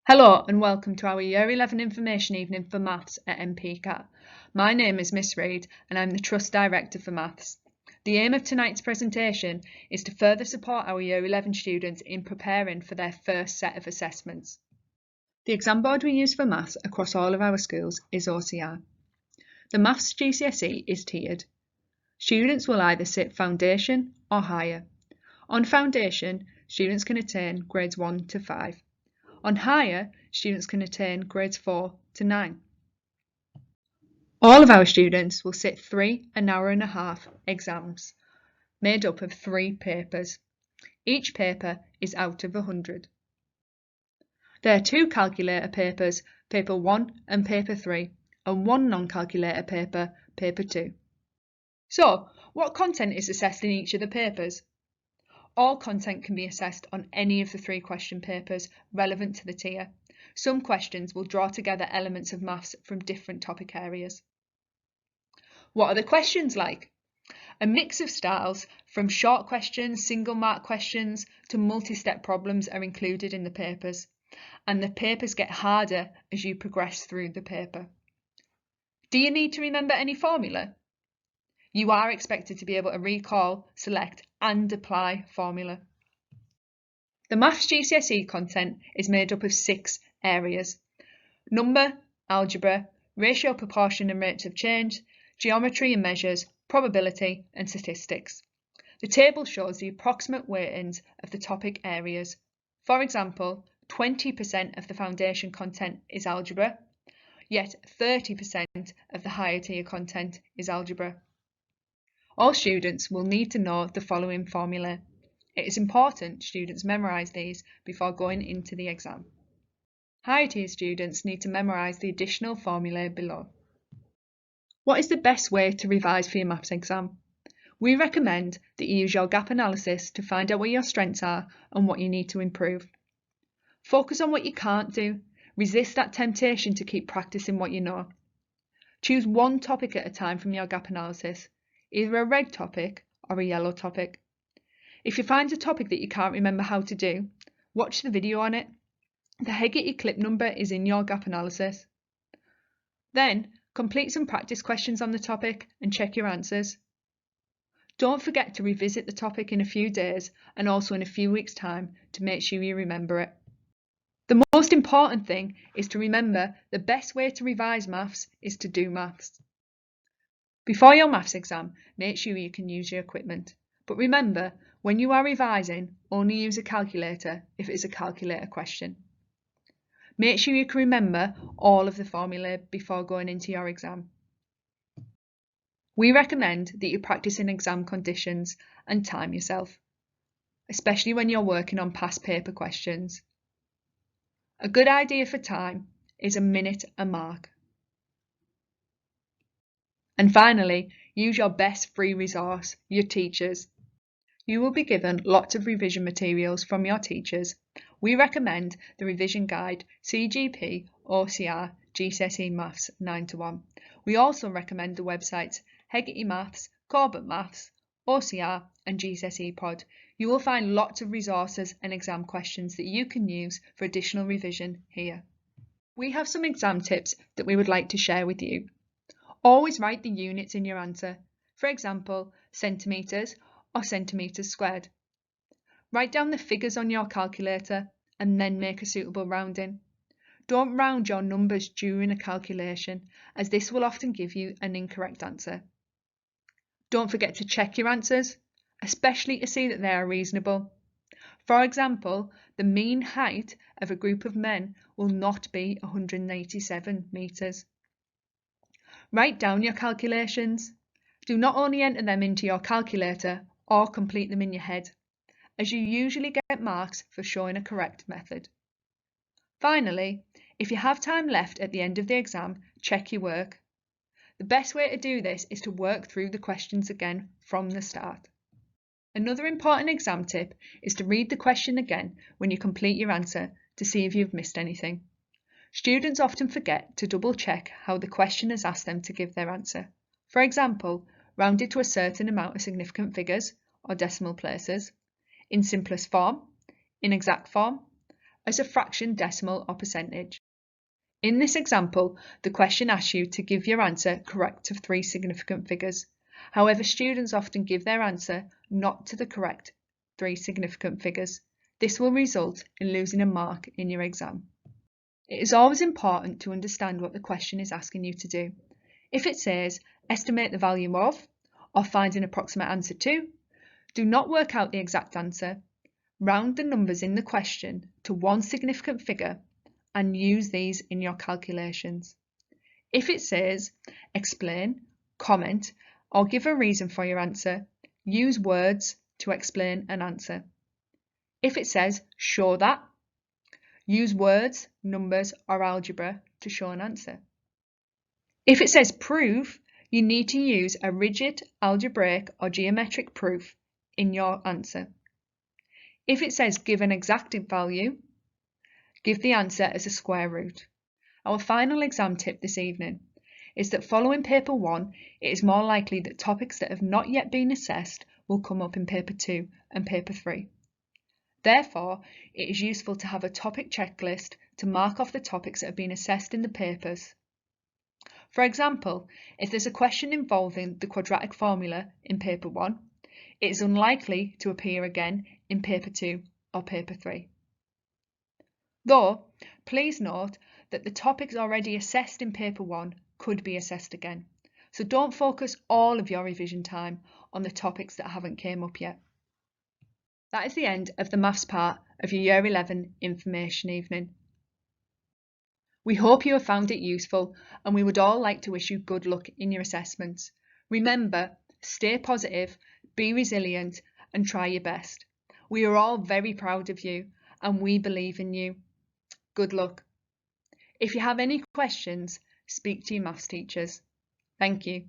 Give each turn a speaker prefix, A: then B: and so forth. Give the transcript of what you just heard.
A: Hello and welcome to our Year 11 Information Evening for Maths at MPCAT. My name is Miss Reid and I'm the Trust Director for Maths. The aim of tonight's presentation is to further support our Year 11 students in preparing for their first set of assessments. The exam board we use for Maths across all of our schools is OCR. The Maths GCSE is tiered. Students will either sit Foundation or Higher. On Foundation, students can attain grades 1 to 5. On Higher, students can attain grades 4 to 9. All of our students will sit 3 1 hour and a half exams, made up of 3 papers. Each paper is out of 100. There are 2 calculator papers, paper 1 and paper 3, and 1 non-calculator paper, paper 2. So, what content is assessed in each of the papers? All content can be assessed on any of the 3 question papers relevant to the tier. Some questions will draw together elements of maths from different topic areas. What are the questions like? A mix of styles from short questions, single mark questions to multi-step problems are included in the papers, and the papers get harder as you progress through the paper. Do you need to remember any formula? You are expected to be able to recall, select and apply formula. The Maths GCSE content is made up of 6 areas: number, algebra, ratio, proportion and rates of change, geometry and measures, probability and statistics. The table shows the approximate weightings of the topic areas. For example, 20% of the foundation content is algebra, yet 30% of the higher tier content is algebra. All students will need to know the following formulae. It is important students memorise these before going into the exam. Higher tier students need to memorise the additional formulae below. What is the best way to revise for your maths exam? We recommend that you use your gap analysis to find out what your strengths are and what you need to improve. Focus on what you can't do. Resist that temptation to keep practicing what you know. Choose one topic at a time from your gap analysis, either a red topic or a yellow topic. If you find a topic that you can't remember how to do, watch the video on it. The Hegarty clip number is in your gap analysis. Then, complete some practice questions on the topic and check your answers. Don't forget to revisit the topic in a few days and also in a few weeks' time to make sure you remember it. The most important thing is to remember the best way to revise maths is to do maths. Before your maths exam, make sure you can use your equipment. But remember, when you are revising, only use a calculator if it is a calculator question. Make sure you can remember all of the formulae before going into your exam. We recommend that you practice in exam conditions and time yourself, especially when you're working on past paper questions. A good idea for time is a minute a mark. And finally, use your best free resource, your teachers. You will be given lots of revision materials from your teachers. We recommend the revision guide CGP OCR GCSE Maths 9 to 1. We also recommend the websites Hegarty Maths, Corbett Maths, OCR and GCSE Pod. You will find lots of resources and exam questions that you can use for additional revision here. We have some exam tips that we would like to share with you. Always write the units in your answer, for example, centimetres or centimetres squared. Write down the figures on your calculator and then make a suitable rounding. Don't round your numbers during a calculation, as this will often give you an incorrect answer. Don't forget to check your answers, especially to see that they are reasonable. For example, the mean height of a group of men will not be 187 metres. Write down your calculations. Do not only enter them into your calculator or complete them in your head, as you usually get marks for showing a correct method. Finally, if you have time left at the end of the exam, check your work. The best way to do this is to work through the questions again from the start. Another important exam tip is to read the question again when you complete your answer to see if you've missed anything. Students often forget to double check how the question has asked them to give their answer. For example, round it to a certain amount of significant figures or decimal places, in simplest form, in exact form, as a fraction, decimal or percentage. In this example, the question asks you to give your answer correct to 3 significant figures. However, students often give their answer not to the correct 3 significant figures. This will result in losing a mark in your exam. It is always important to understand what the question is asking you to do. If it says, estimate the value of, or find an approximate answer to, do not work out the exact answer. Round the numbers in the question to 1 significant figure and use these in your calculations. If it says, explain, comment, or give a reason for your answer, use words to explain an answer. If it says, show that, use words, numbers, or algebra to show an answer. If it says prove, you need to use a rigid, algebraic, or geometric proof in your answer. If it says give an exact value, give the answer as a square root. Our final exam tip this evening is that following paper 1, it is more likely that topics that have not yet been assessed will come up in paper 2 and paper 3. Therefore, it is useful to have a topic checklist to mark off the topics that have been assessed in the papers. For example, if there's a question involving the quadratic formula in paper 1, it is unlikely to appear again in paper 2 or paper 3. Though, please note that the topics already assessed in paper 1 could be assessed again, so don't focus all of your revision time on the topics that haven't came up yet. That is the end of the maths part of your Year 11 information evening. We hope you have found it useful, and we would all like to wish you good luck in your assessments. Remember, stay positive, be resilient, and try your best. We are all very proud of you, and we believe in you. Good luck. If you have any questions, speak to your maths teachers. Thank you.